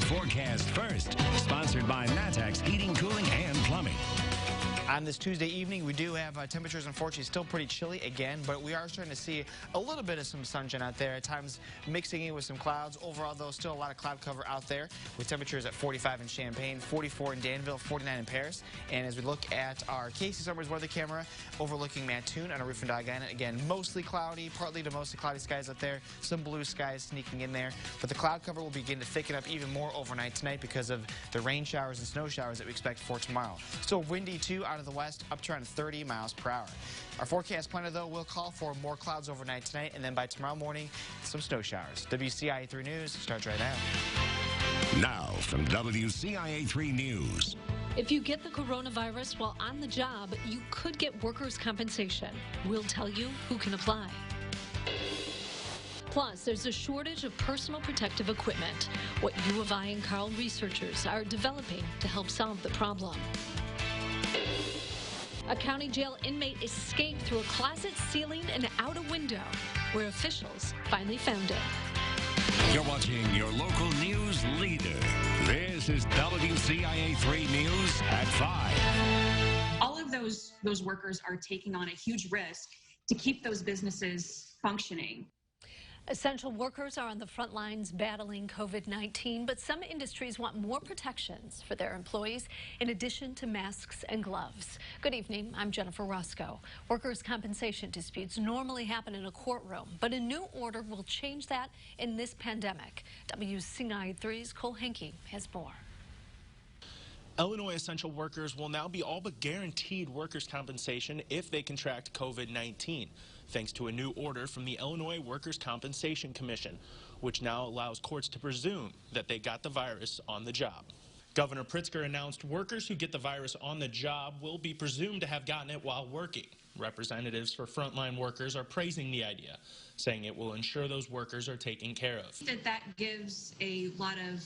Forecast First, sponsored by Matex Heating, Cooling, and Plumbing. On this Tuesday evening, we do have temperatures, unfortunately, still pretty chilly again, but we are starting to see a little bit of some sunshine out there, at times mixing in with some clouds. Overall, though, still a lot of cloud cover out there, with temperatures at 45 in Champaign, 44 in Danville, 49 in Paris. And as we look at our Casey Summers weather camera overlooking Mattoon on a roof and dog island, again, mostly cloudy, partly to mostly cloudy skies out there, some blue skies sneaking in there. But the cloud cover will begin to thicken up even more overnight tonight because of the rain showers and snow showers that we expect for tomorrow. Still windy, too, out of the west, up to around 30 miles per hour. Our forecast planner, though, will call for more clouds overnight tonight, and then by tomorrow morning, some snow showers. WCIA 3 News starts right now. Now from WCIA 3 News. If you get the coronavirus while on the job, you could get workers' compensation. We'll tell you who can apply. Plus, there's a shortage of personal protective equipment. What U of I and Carl researchers are developing to help solve the problem. A county jail inmate escaped through a closet ceiling and out a window, where officials finally found it. You're watching your local news leader. This is WCIA 3 News at 5. All of those workers are taking on a huge risk to keep those businesses functioning. Essential workers are on the front lines battling COVID-19, but some industries want more protections for their employees in addition to masks and gloves. Good evening, I'm Jennifer Roscoe. Workers' compensation disputes normally happen in a courtroom, but a new order will change that in this pandemic. WCIA 3's Cole Henke has more. Illinois essential workers will now be all but guaranteed workers' compensation if they contract COVID-19, thanks to a new order from the Illinois Workers' Compensation Commission, which now allows courts to presume that they got the virus on the job. Governor Pritzker announced workers who get the virus on the job will be presumed to have gotten it while working. Representatives for frontline workers are praising the idea, saying it will ensure those workers are taken care of. That gives a lot of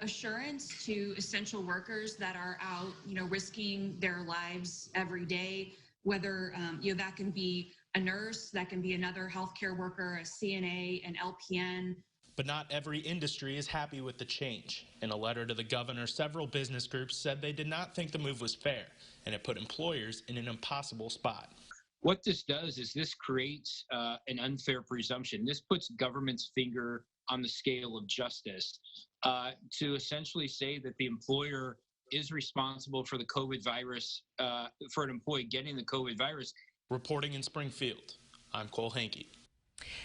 assurance to essential workers that are out, risking their lives every day, whether, that can be a nurse, that can be another healthcare worker, a CNA, an LPN. But not every industry is happy with the change. In a letter to the governor, several business groups said they did not think the move was fair, and it put employers in an impossible spot. What this does is this creates an unfair presumption. This puts government's finger on the scale of justice to essentially say that the employer is responsible for the COVID virus, for an employee getting the COVID virus. Reporting in Springfield, I'm Cole Henke.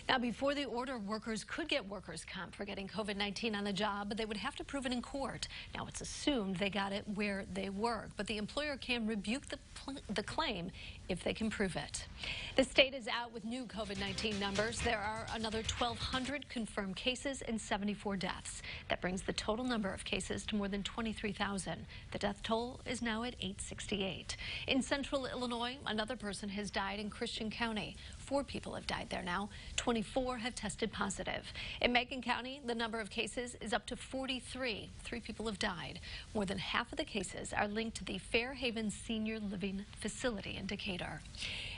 Now, before the order, workers could get workers' comp for getting COVID-19 on the job, but they would have to prove it in court. Now, it's assumed they got it where they work, but the employer can rebuke the claim if they can prove it. The state is out with new COVID-19 numbers. There are another 1,200 confirmed cases and 74 deaths. That brings the total number of cases to more than 23,000. The death toll is now at 868. In central Illinois, another person has died in Christian County. 4 people have died there now. 24 have tested positive. In Macon County, the number of cases is up to 43. 3 people have died. More than half of the cases are linked to the Fairhaven Senior Living Facility in Decatur.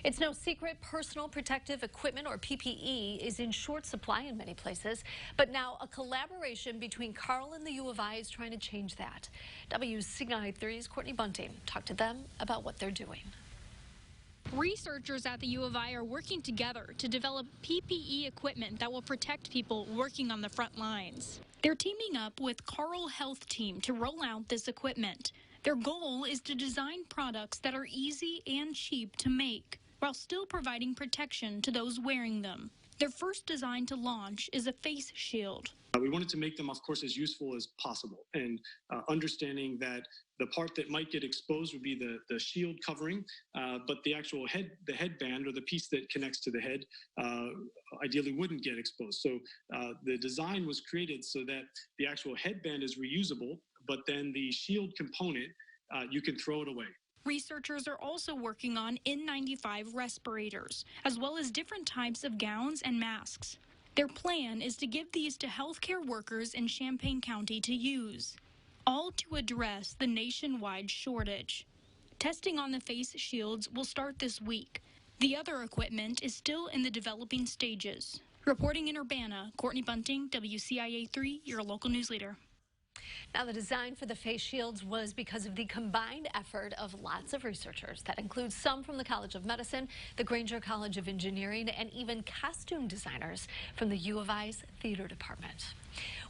It's no secret personal protective equipment, or PPE, is in short supply in many places, but now a collaboration between Carl and the U of I is trying to change that. WCIA 3's Courtney Bunting talked to them about what they're doing. Researchers at the U of I are working together to develop PPE equipment that will protect people working on the front lines. They're teaming up with Carl Health Team to roll out this equipment. Their goal is to design products that are easy and cheap to make, while still providing protection to those wearing them. Their first design to launch is a face shield. We wanted to make them, of course, as useful as possible, and understanding that the part that might get exposed would be the shield covering, but the actual headband, or the piece that connects to the head, ideally wouldn't get exposed. So the design was created so that the actual headband is reusable, but then the shield component, you can throw it away. Researchers are also working on N95 respirators, as well as different types of gowns and masks. Their plan is to give these to healthcare workers in Champaign County to use, all to address the nationwide shortage. Testing on the face shields will start this week. The other equipment is still in the developing stages. Reporting in Urbana, Courtney Bunting, WCIA3, your local news leader. Now, the design for the face shields was because of the combined effort of lots of researchers. That includes some from the College of Medicine, the Granger College of Engineering, and even costume designers from the U of I's theater department.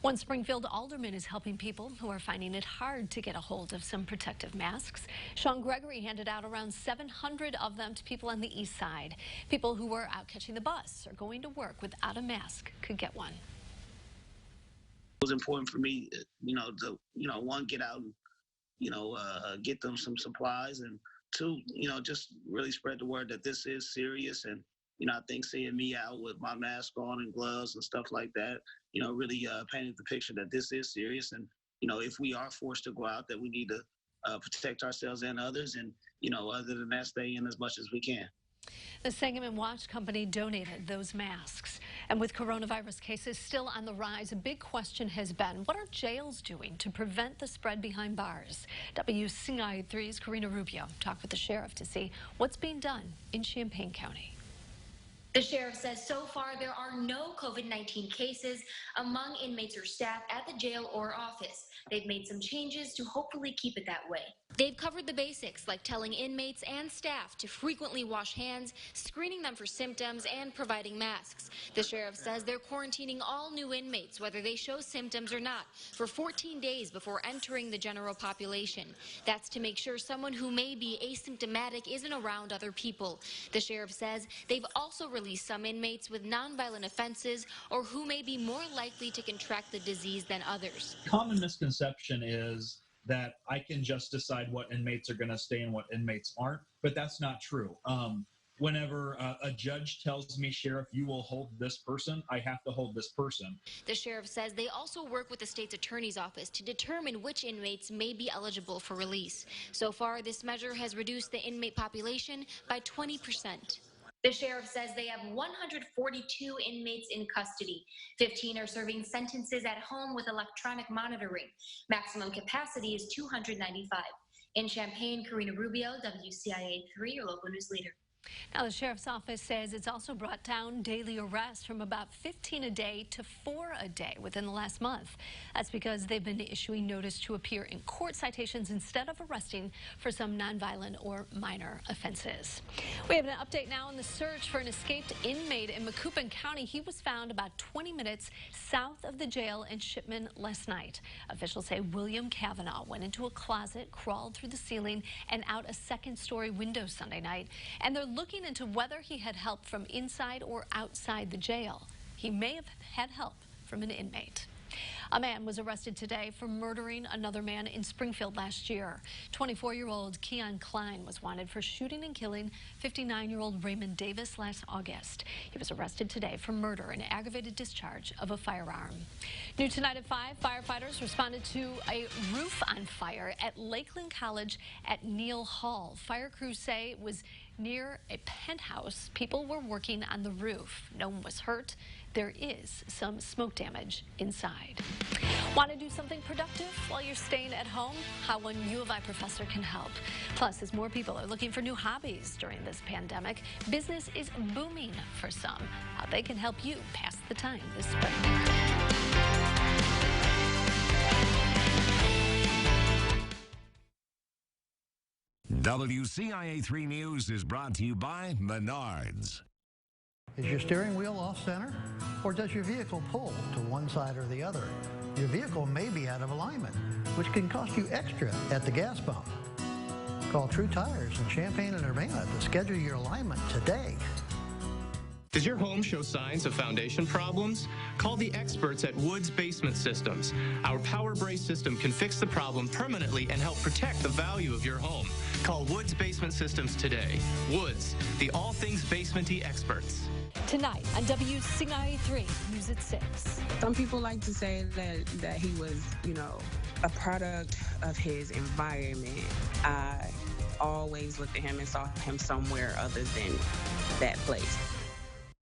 One Springfield alderman is helping people who are finding it hard to get a hold of some protective masks. Sean Gregory handed out around 700 of them to people on the east side. People who were out catching the bus or going to work without a mask could get one. It was important for me, to, one, get out and, get them some supplies, and two, just really spread the word that this is serious. And, I think seeing me out with my mask on and gloves and stuff like that, really painted the picture that this is serious. And, if we are forced to go out, that we need to protect ourselves and others. And, other than that, stay in as much as we can. The Sangamon Watch Company donated those masks. And with coronavirus cases still on the rise, a big question has been, what are jails doing to prevent the spread behind bars? WCIA3's Karina Rubio talked with the sheriff to see what's being done in Champaign County. The sheriff says so far there are no COVID-19 cases among inmates or staff at the jail or office. They've made some changes to hopefully keep it that way. They've covered the basics, like telling inmates and staff to frequently wash hands, screening them for symptoms, and providing masks. The sheriff says they're quarantining all new inmates, whether they show symptoms or not, for 14 days before entering the general population. That's to make sure someone who may be asymptomatic isn't around other people. The sheriff says they've also released some inmates with nonviolent offenses or who may be more likely to contract the disease than others. Common misconception is that I can just decide what inmates are going to stay and what inmates aren't, but that's not true. Whenever a judge tells me, Sheriff, you will hold this person, I have to hold this person. The sheriff says they also work with the state's attorney's office to determine which inmates may be eligible for release. So far, this measure has reduced the inmate population by 20%. The sheriff says they have 142 inmates in custody. 15 are serving sentences at home with electronic monitoring. Maximum capacity is 295. In Champaign, Karina Rubio, WCIA3, your local news leader. Now, the sheriff's office says it's also brought down daily arrests from about 15 a day to 4 a day within the last month. That's because they've been issuing notice to appear in court citations instead of arresting for some nonviolent or minor offenses. We have an update now on the search for an escaped inmate in Macoupin County. He was found about 20 minutes south of the jail in Shipman last night. Officials say William Kavanaugh went into a closet, crawled through the ceiling, and out a second-story window Sunday night. And they're looking into whether he had help from inside or outside the jail. He may have had help from an inmate. A man was arrested today for murdering another man in Springfield last year. 24-year-old Keon Klein was wanted for shooting and killing 59-year-old Raymond Davis last August. He was arrested today for murder and aggravated discharge of a firearm. New tonight at 5, firefighters responded to a roof on fire at Lakeland College at Neal Hall. Fire crews say it was near a penthouse. People were working on the roof. No one was hurt. There is some smoke damage inside. Want to do something productive while you're staying at home? How one U of I professor can help. Plus, as more people are looking for new hobbies during this pandemic, business is booming for some. How they can help you pass the time this spring. WCIA3 News is brought to you by Menards. Is your steering wheel off center? Or does your vehicle pull to one side or the other? Your vehicle may be out of alignment, which can cost you extra at the gas pump. Call True Tires in Champaign and Urbana to schedule your alignment today. Does your home show signs of foundation problems? Call the experts at Woods Basement Systems. Our Power Brace system can fix the problem permanently and help protect the value of your home. Call Woods Basement Systems today. Woods, the all things basement-y experts. Tonight on WCIA3, News at 6. Some people like to say that he was, a product of his environment. I always looked at him and saw him somewhere other than that place.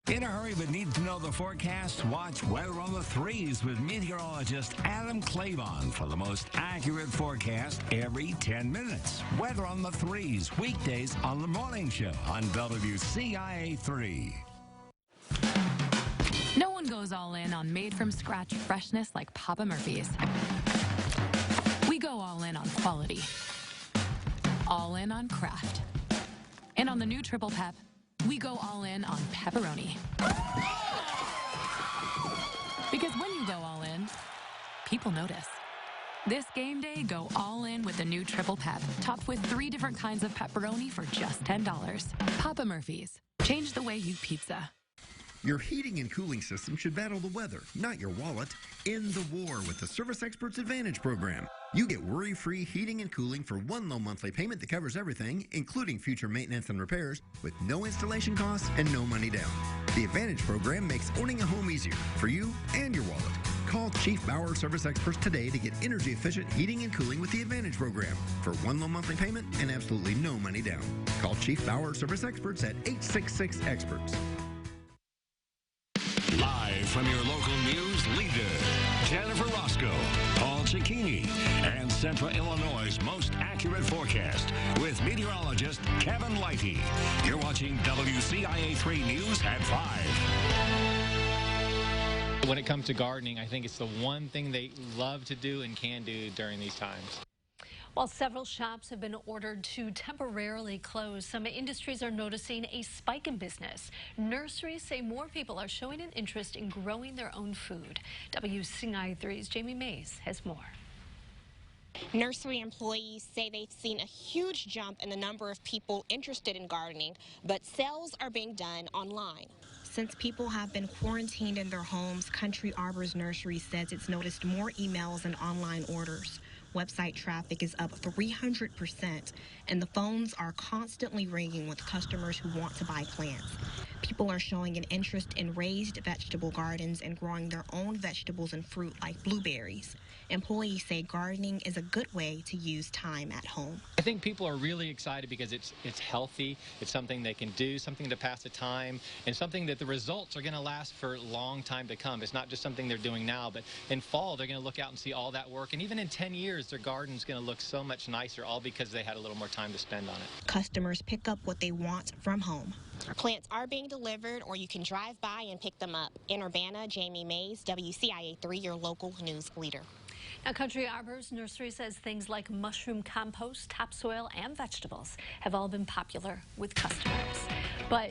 In a hurry but need to know the forecast? Watch Weather on the Threes with meteorologist Adam Clavon for the most accurate forecast every 10 minutes. Weather on the Threes, weekdays on the morning show on WCIA3. No goes all in on made-from-scratch freshness like Papa Murphy's. We go all in on quality. All in on craft. And on the new Triple Pep, we go all in on pepperoni. Because when you go all in, people notice. This game day, go all in with the new Triple Pep, topped with 3 different kinds of pepperoni for just $10. Papa Murphy's. Change the way you pizza. Your heating and cooling system should battle the weather, not your wallet. End the war with the Service Experts Advantage program. You get worry-free heating and cooling for one low monthly payment that covers everything, including future maintenance and repairs, with no installation costs and no money down. The Advantage program makes owning a home easier for you and your wallet. Call Chief Bauer Service Experts today to get energy-efficient heating and cooling with the Advantage program for one low monthly payment and absolutely no money down. Call Chief Bauer Service Experts at 866-EXPERTS. Live from your local news leader, Jennifer Roscoe, Paul Cicchini, and Central Illinois' most accurate forecast with meteorologist Kevin Lighty. You're watching WCIA3 News at 5. When it comes to gardening, I think it's the one thing they love to do and can do during these times. While several shops have been ordered to temporarily close, some industries are noticing a spike in business. Nurseries say more people are showing an interest in growing their own food. WCIA3's Jamie Mays has more. Nursery employees say they've seen a huge jump in the number of people interested in gardening, but sales are being done online. Since people have been quarantined in their homes, Country Arbors Nursery says it's noticed more emails and online orders. Website traffic is up 300%, and the phones are constantly ringing with customers who want to buy plants. People are showing an interest in raised vegetable gardens and growing their own vegetables and fruit like blueberries. Employees say gardening is a good way to use time at home. I think people are really excited because it's healthy, it's something they can do, something to pass the time, and something that the results are going to last for a long time to come. It's not just something they're doing now, but in fall they're going to look out and see all that work, and even in 10 years their garden's going to look so much nicer, all because they had a little more time to spend on it. Customers pick up what they want from home. Plants are being delivered, or you can drive by and pick them up. In Urbana, Jamie Mays, WCIA3, your local news leader. Now, Country Arbors Nursery says things like mushroom compost, topsoil, and vegetables have all been popular with customers. But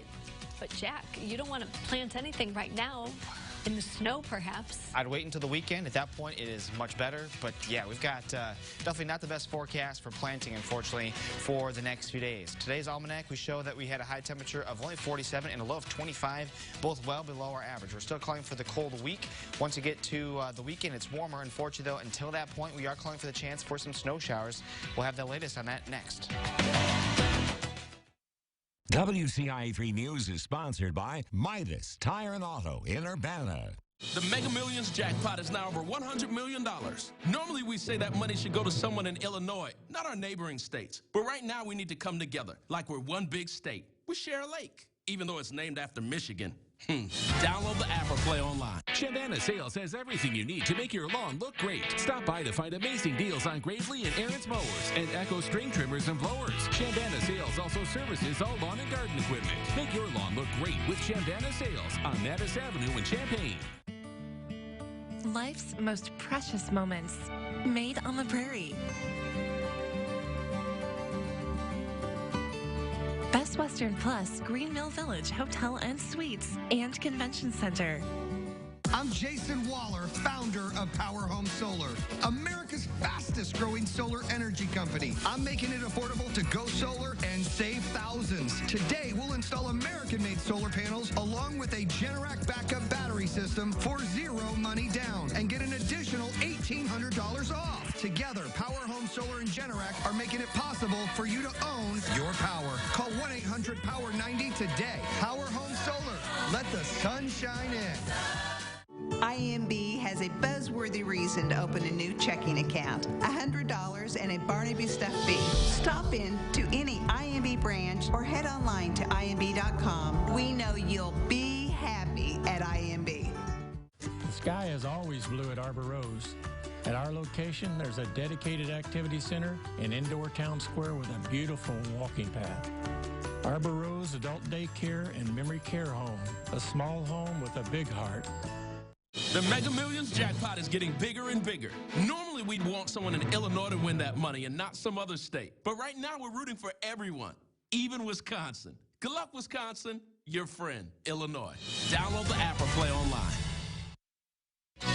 Jack, you don't want to plant anything right now. In the snow, perhaps. I'd wait until the weekend. At that point, it is much better. But yeah, we've got definitely not the best forecast for planting, unfortunately, for the next few days. Today's almanac, we show that we had a high temperature of only 47 and a low of 25, both well below our average. We're still calling for the cold week. Once you get to the weekend, it's warmer. Unfortunately, though, until that point, we are calling for the chance for some snow showers. We'll have the latest on that next. WCIA3 News is sponsored by MIDAS Tire and Auto in Urbana. The Mega Millions jackpot is now over $100 million. Normally we say that money should go to someone in Illinois, not our neighboring states. But right now we need to come together like we're one big state. We share a lake, even though it's named after Michigan. Download the app or play online. Shandana Sales has everything you need to make your lawn look great. Stop by to find amazing deals on Gravely and Aaron's mowers and Echo string trimmers and blowers. Shandana Sales also services all lawn and garden equipment. Make your lawn look great with Shandana Sales on Mattis Avenue in Champaign. Life's most precious moments made on the prairie. Best Western Plus, Green Mill Village Hotel and Suites and Convention Center. I'm Jason Waller, founder of Power Home Solar, America's fastest growing solar energy company. I'm making it affordable to go solar and save thousands. Today, we'll install American-made solar panels along with a Generac backup battery system for zero money down and get an additional $1,800 off. Together, Power Home Solar and Generac are making it possible for you to own your power. Call 1-800-POWER90 today. Power Home Solar. Let the sun shine in. IMB has a buzzworthy reason to open a new checking account. $100 and a Barnaby stuffed bee. Stop in to any IMB branch or head online to imb.com. We know you'll be happy at IMB. The sky is always blue at Arbor Rose. At our location, there's a dedicated activity center and indoor town square with a beautiful walking path. Arbor Rose Adult Daycare and Memory Care Home, a small home with a big heart. The Mega Millions jackpot is getting bigger and bigger. Normally, we'd want someone in Illinois to win that money and not some other state. But right now, we're rooting for everyone, even Wisconsin. Good luck, Wisconsin. Your friend, Illinois. Download the app or play online.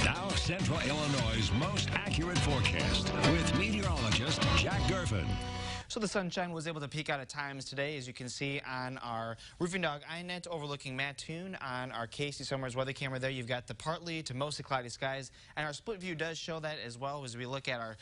Now, Central Illinois' most accurate forecast with meteorologist Jack Gervin. So the sunshine was able to peek out at times today, as you can see on our Roofing Dog iNet overlooking Mattoon. On our Casey Summers weather camera there, you've got the partly to mostly cloudy skies. And our split view does show that as well. As we look at our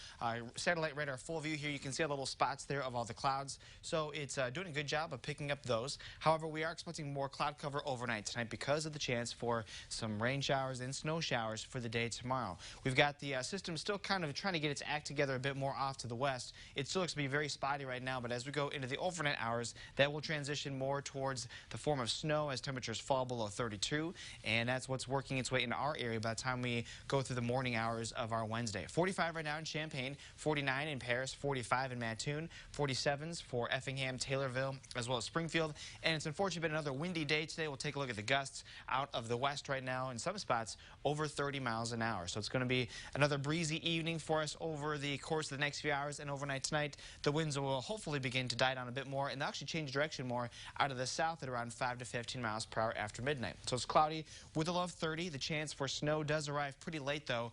satellite radar full view here, you can see all the little spots there of all the clouds. So it's doing a good job of picking up those. However, we are expecting more cloud cover overnight tonight because of the chance for some rain showers and snow showers for the day tomorrow. We've got the system still kind of trying to get its act together a bit more off to the west. It still looks to be very spotty right now, but as we go into the overnight hours, that will transition more towards the form of snow as temperatures fall below 32, and that's what's working its way into our area by the time we go through the morning hours of our Wednesday. 45 right now in Champaign, 49 in Paris, 45 in Mattoon, 47s for Effingham, Taylorville, as well as Springfield. And it's unfortunately been another windy day today. We'll take a look at the gusts out of the west right now. In some spots, over 30 miles an hour. So it's going to be another breezy evening for us over the course of the next few hours, and overnight tonight, the winds will hopefully begin to die down a bit more, and they'll actually change direction more out of the south at around 5 to 15 miles per hour after midnight. So it's cloudy with a low of 30. The chance for snow does arrive pretty late, though,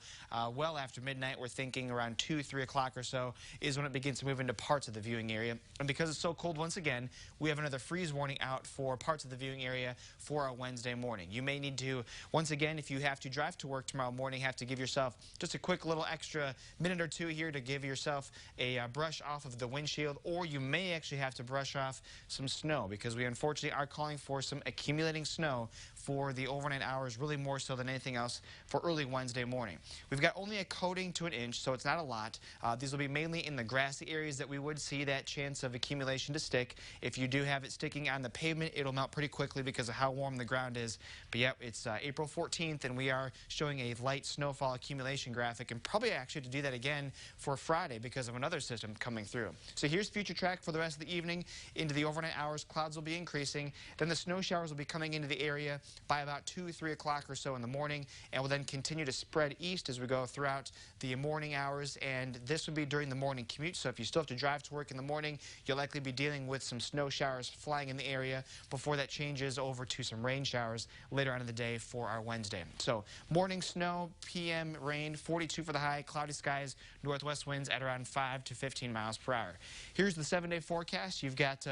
well after midnight. We're thinking around 2, 3 o'clock or so is when it begins to move into parts of the viewing area. And because it's so cold once again, we have another freeze warning out for parts of the viewing area for our Wednesday morning. You may need to, once again, if you have to drive to work tomorrow morning, have to give yourself just a quick little extra minute or two here to give yourself a brush off of the windshield, or you may actually have to brush off some snow, because we unfortunately are calling for some accumulating snow for the overnight hours, really more so than anything else for early Wednesday morning. We've got only a coating to an inch, so it's not a lot. These will be mainly in the grassy areas that we would see that chance of accumulation to stick. If you do have it sticking on the pavement, it'll melt pretty quickly because of how warm the ground is. But yep, it's April 14th, and we are showing a light snowfall accumulation graphic, and probably actually to do that again for Friday because of another system coming through. So here's future track for the rest of the evening. Into the overnight hours, clouds will be increasing. Then the snow showers will be coming into the area by about 2, 3 o'clock or so in the morning, and will then continue to spread east as we go throughout the morning hours. And this would be during the morning commute, so if you still have to drive to work in the morning, you'll likely be dealing with some snow showers flying in the area before that changes over to some rain showers later on in the day for our Wednesday. So morning snow, PM rain, 42 for the high, cloudy skies, northwest winds at around 5 to 15 miles per hour. Here's the 7-day forecast. You've got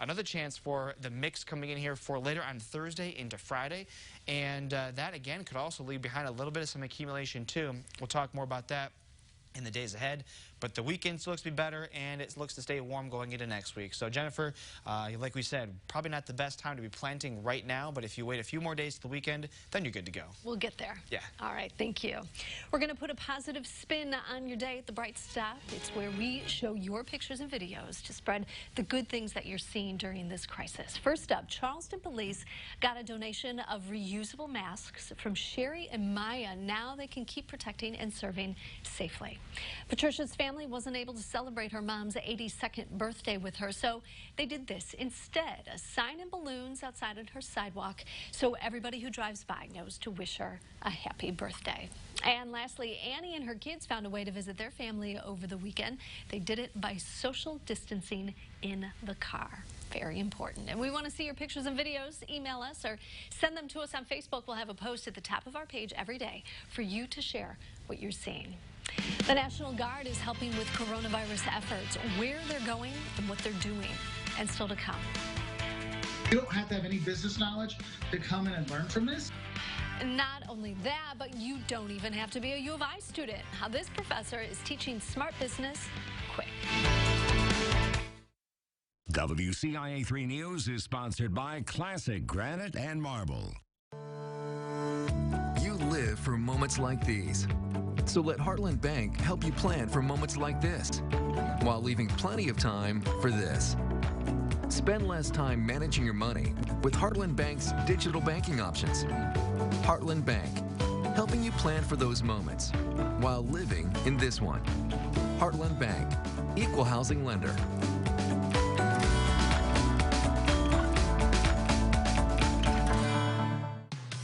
another chance for the mix coming in here for later on Thursday into Friday, and that again could also leave behind a little bit of some accumulation too. We'll talk more about that in the days ahead, but the weekend still looks to be better, and it looks to stay warm going into next week. So Jennifer, like we said, probably not the best time to be planting right now, but if you wait a few more days to the weekend, then you're good to go. We'll get there. Yeah. All right, thank you. We're going to put a positive spin on your day at The Bright Stop. It's where we show your pictures and videos to spread the good things that you're seeing during this crisis. First up, Charleston police got a donation of reusable masks from Sherry and Maya. Now they can keep protecting and serving safely. Patricia's family wasn't able to celebrate her mom's 82nd birthday with her, so they did this instead, a sign and balloons outside on her sidewalk so everybody who drives by knows to wish her a happy birthday. And lastly, Annie and her kids found a way to visit their family over the weekend. They did it by social distancing in the car. Very important. And we want to see your pictures and videos. Email us or send them to us on Facebook. We'll have a post at the top of our page every day for you to share what you're seeing. The National Guard is helping with coronavirus efforts, where they're going and what they're doing, and still to come. You don't have to have any business knowledge to come in and learn from this. Not only that, but you don't even have to be a U of I student. How this professor is teaching smart business quick. WCIA 3 News is sponsored by Classic Granite and Marble. You live for moments like these. So let Heartland Bank help you plan for moments like this, while leaving plenty of time for this. Spend less time managing your money with Heartland Bank's digital banking options. Heartland Bank, helping you plan for those moments while living in this one. Heartland Bank, equal housing lender.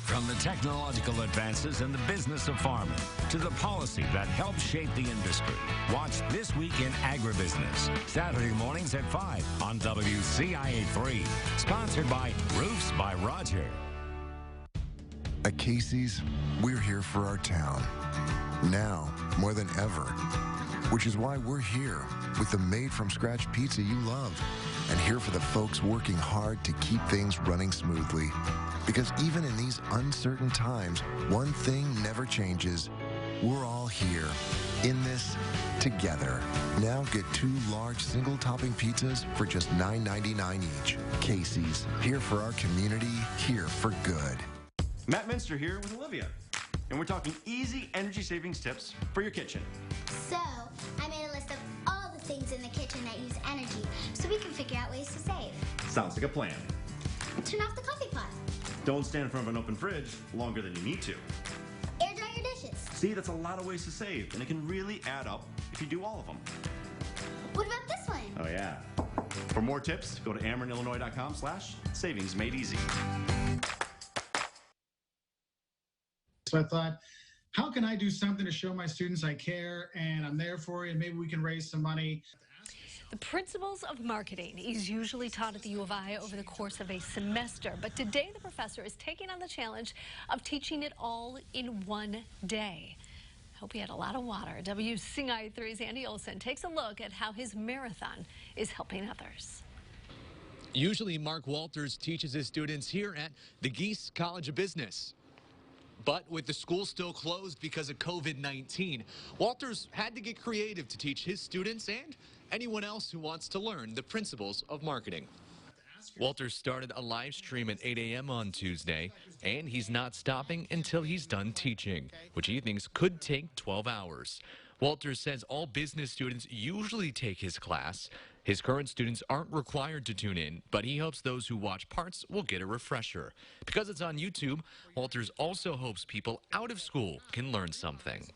From the technological advances in the business of farming to the policy that helps shape the industry. Watch This Week in Agribusiness, Saturday mornings at 5 on WCIA3. Sponsored by Roofs by Roger. At Casey's, we're here for our town, now more than ever, which is why we're here with the made-from-scratch pizza you love, and here for the folks working hard to keep things running smoothly. Because even in these uncertain times, one thing never changes. We're all here, in this together. Now get 2 large single-topping pizzas for just $9.99 each. Casey's, here for our community, here for good. Matt Minster here with Olivia, and we're talking easy energy savings tips for your kitchen. So, I made a list of all the things in the kitchen that use energy, so we can figure out ways to save. Sounds like a plan. Turn off the coffee pot. Don't stand in front of an open fridge longer than you need to. Air dry your dishes. See, that's a lot of ways to save, and it can really add up if you do all of them. What about this one? Oh yeah. For more tips, go to AmerenIllinois.com/savingsmadeeasy. So I thought, how can I do something to show my students I care and I'm there for you and maybe we can raise some money? The principles of marketing is usually taught at the U of I over the course of a semester, but today the professor is taking on the challenge of teaching it all in one day. Hope he had a lot of water. WCIA3's Andy Olson takes a look at how his marathon is helping others. Usually Mark Walters teaches his students here at the Geese College of Business. But with the school still closed because of COVID-19, Walters had to get creative to teach his students and anyone else who wants to learn the principles of marketing. Walters started a live stream at 8 a.m. on Tuesday, and he's not stopping until he's done teaching, which he thinks could take 12 hours. Walters says all business students usually take his class. His current students aren't required to tune in, but he hopes those who watch parts will get a refresher. Because it's on YouTube, Walters also hopes people out of school can learn something.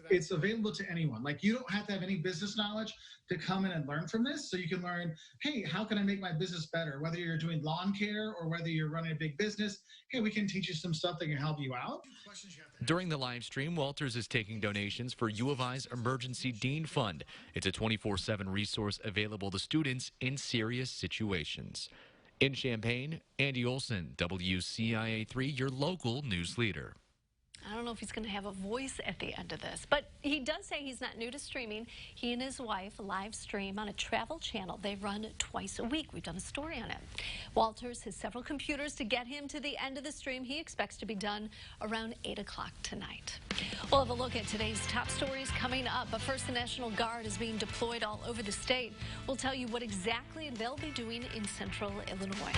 It's available to anyone. Like, you don't have to have any business knowledge to come in and learn from this. So you can learn, hey, how can I make my business better? Whether you're doing lawn care or whether you're running a big business, hey, we can teach you some stuff that can help you out. During the live stream, Walters is taking donations for U of I's Emergency Dean Fund. It's a 24/7 resource available to students in serious situations. In Champaign, Andy Olson, WCIA3, your local news leader. I don't know if he's going to have a voice at the end of this, but he does say he's not new to streaming. He and his wife live stream on a travel channel. They run twice a week. We've done a story on it. Walters has several computers to get him to the end of the stream. He expects to be done around 8 o'clock tonight. We'll have a look at today's top stories coming up, but first, the National Guard is being deployed all over the state. We'll tell you what exactly they'll be doing in central Illinois.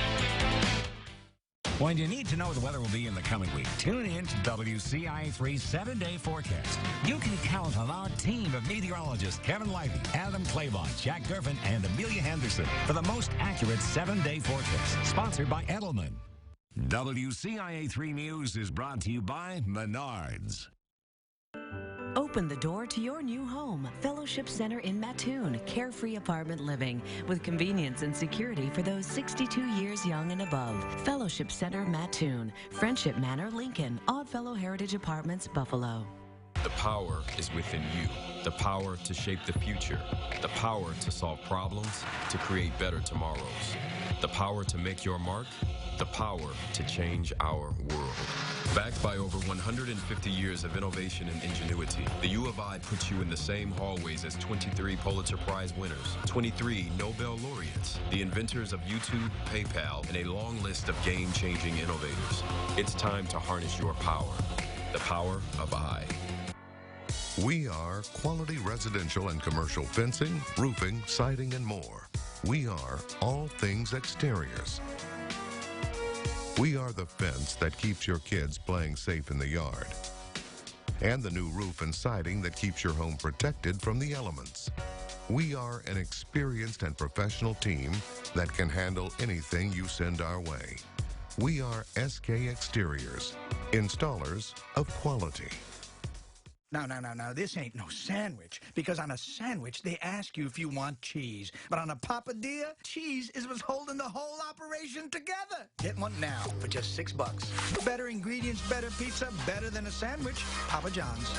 When you need to know the weather will be in the coming week, tune in to WCIA3's 7-day forecast. You can count on our team of meteorologists Kevin Livey, Adam Claybon, Jack Gervin, and Amelia Henderson for the most accurate 7-day forecast. Sponsored by Edelman. WCIA3 News is brought to you by Menards. Open the door to your new home. Fellowship Center in Mattoon. Carefree apartment living with convenience and security for those 62 years young and above. Fellowship Center Mattoon. Friendship Manor, Lincoln. Oddfellow Heritage Apartments, Buffalo. The power is within you. The power to shape the future. The power to solve problems, to create better tomorrows. The power to make your mark. The power to change our world. Backed by over 150 years of innovation and ingenuity, the U of I puts you in the same hallways as 23 Pulitzer Prize winners, 23 Nobel laureates, the inventors of YouTube, PayPal, and a long list of game-changing innovators. It's time to harness your power. The power of I. We are quality residential and commercial fencing, roofing, siding, and more. We are all things exteriors. We are the fence that keeps your kids playing safe in the yard. And the new roof and siding that keeps your home protected from the elements. We are an experienced and professional team that can handle anything you send our way. We are SK Exteriors, installers of quality. No, this ain't no sandwich. Because on a sandwich, they ask you if you want cheese. But on a papadilla, cheese is what's holding the whole operation together. Get one now for just $6. Better ingredients, better pizza, better than a sandwich. Papa John's.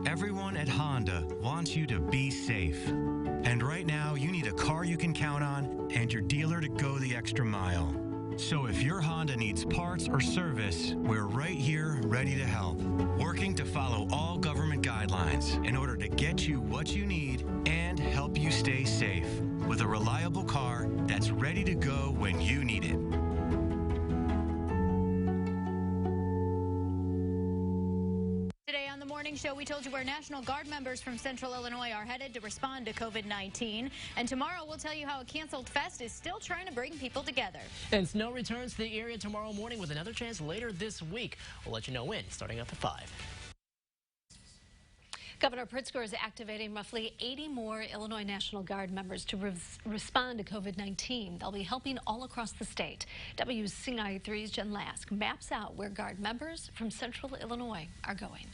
Everyone at Honda wants you to be safe. And right now, you need a car you can count on and your dealer to go the extra mile. So if your Honda needs parts or service, we're right here ready to help. Working to follow all government guidelines in order to get you what you need and help you stay safe with a reliable car that's ready to go when you need it. Today on The Morning Show, we told you where National Guard members from Central Illinois are headed to respond to COVID-19. And tomorrow, we'll tell you how a canceled fest is still trying to bring people together. And snow returns to the area tomorrow morning with another chance later this week. We'll let you know when, starting up at 5. Governor Pritzker is activating roughly 80 more Illinois National Guard members to respond to COVID-19. They'll be helping all across the state. WCIA3's Jen Lask maps out where Guard members from Central Illinois are going.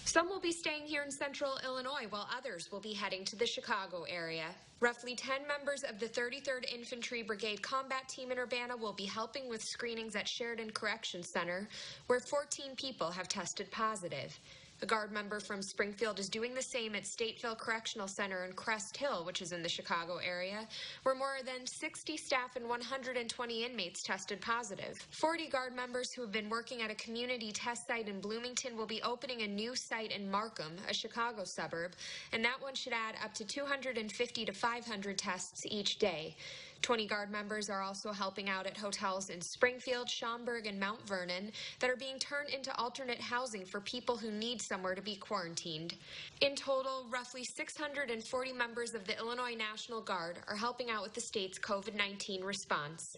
Some will be staying here in Central Illinois, while others will be heading to the Chicago area. Roughly 10 members of the 33rd Infantry Brigade Combat Team in Urbana will be helping with screenings at Sheridan Correction Center, where 14 people have tested positive. A Guard member from Springfield is doing the same at Stateville Correctional Center in Crest Hill, which is in the Chicago area, where more than 60 staff and 120 inmates tested positive. 40 Guard members who have been working at a community test site in Bloomington will be opening a new site in Markham, a Chicago suburb, and that one should add up to 250 to 500 tests each day. 20 Guard members are also helping out at hotels in Springfield, Schaumburg, and Mount Vernon that are being turned into alternate housing for people who need somewhere to be quarantined. In total, roughly 640 members of the Illinois National Guard are helping out with the state's COVID-19 response.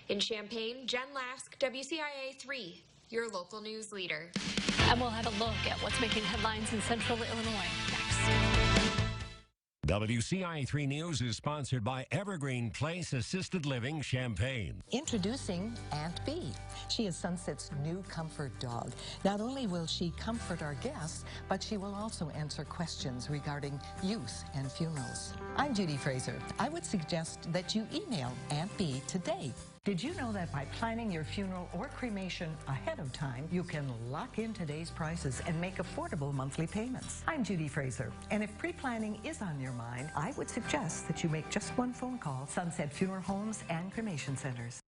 In Champaign, Jen Lask, WCIA3, your local news leader. And we'll have a look at what's making headlines in Central Illinois next. WCIA3 News is sponsored by Evergreen Place Assisted Living Champaign. Introducing Aunt Bee. She is Sunset's new comfort dog. Not only will she comfort our guests, but she will also answer questions regarding youth and funerals. I'm Judy Fraser. I would suggest that you email Aunt Bee today. Did you know that by planning your funeral or cremation ahead of time, you can lock in today's prices and make affordable monthly payments? I'm Judy Fraser, and if pre-planning is on your mind, I would suggest that you make just one phone call. Sunset Funeral Homes and Cremation Centers.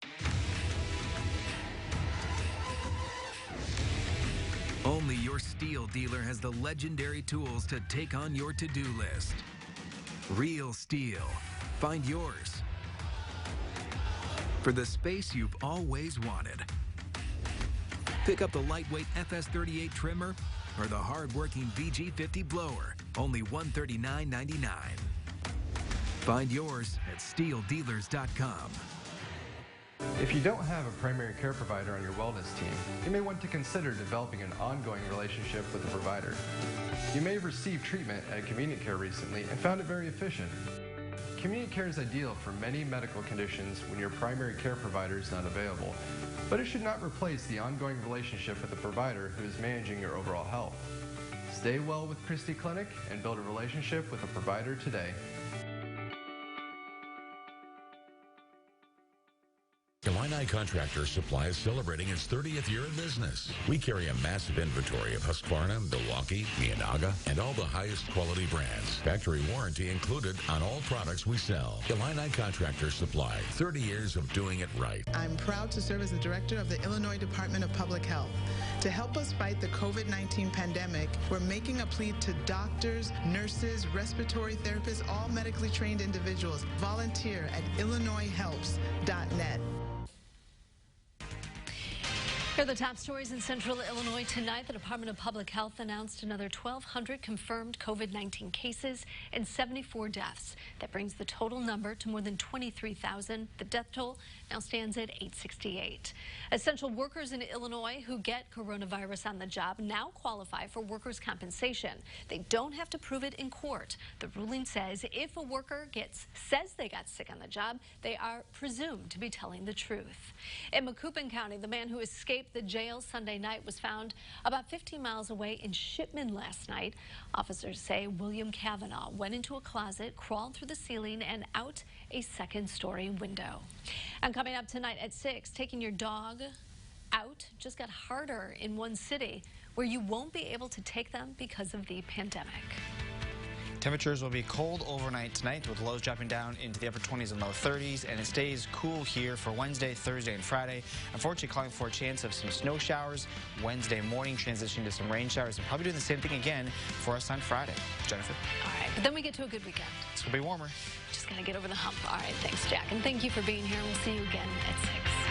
Only your steel dealer has the legendary tools to take on your to-do list. Real steel. Find yours. For the space you've always wanted. Pick up the lightweight FS38 trimmer or the hard-working VG50 blower, only $139.99. Find yours at steeldealers.com. If you don't have a primary care provider on your wellness team, you may want to consider developing an ongoing relationship with the provider. You may have received treatment at Convenient Care recently and found it very efficient. Convenient Care is ideal for many medical conditions when your primary care provider is not available, but it should not replace the ongoing relationship with the provider who is managing your overall health. Stay well with Christie Clinic and build a relationship with a provider today. Illini Contractor Supply is celebrating its 30th year in business. We carry a massive inventory of Husqvarna, Milwaukee, Mianaga, and all the highest quality brands. Factory warranty included on all products we sell. Illini Contractor Supply, 30 years of doing it right. I'm proud to serve as the director of the Illinois Department of Public Health. To help us fight the COVID-19 pandemic, we're making a plea to doctors, nurses, respiratory therapists, all medically trained individuals. Volunteer at illinoishelps.net. Here are the top stories in Central Illinois tonight. The Department of Public Health announced another 1,200 confirmed COVID-19 cases and 74 deaths. That brings the total number to more than 23,000. The death toll now stands at 868. Essential workers in Illinois who get coronavirus on the job now qualify for workers' compensation. They don't have to prove it in court. The ruling says if a worker says they got sick on the job, they are presumed to be telling the truth. In Macoupin County, the man who escaped escaped the jail Sunday night was found about 15 miles away in Shipman last night. Officers say William Kavanaugh went into a closet, crawled through the ceiling, and out a second-story window. And coming up tonight at 6, taking your dog out just got harder in one city where you won't be able to take them because of the pandemic. Temperatures will be cold overnight tonight with lows dropping down into the upper 20s and low 30s, and it stays cool here for Wednesday, Thursday, and Friday. Unfortunately, calling for a chance of some snow showers Wednesday morning, transitioning to some rain showers, and probably doing the same thing again for us on Friday. Jennifer? All right, but then we get to a good weekend. It's going to be warmer. Just got to get over the hump. All right, thanks, Jack, and thank you for being here. We'll see you again at 6.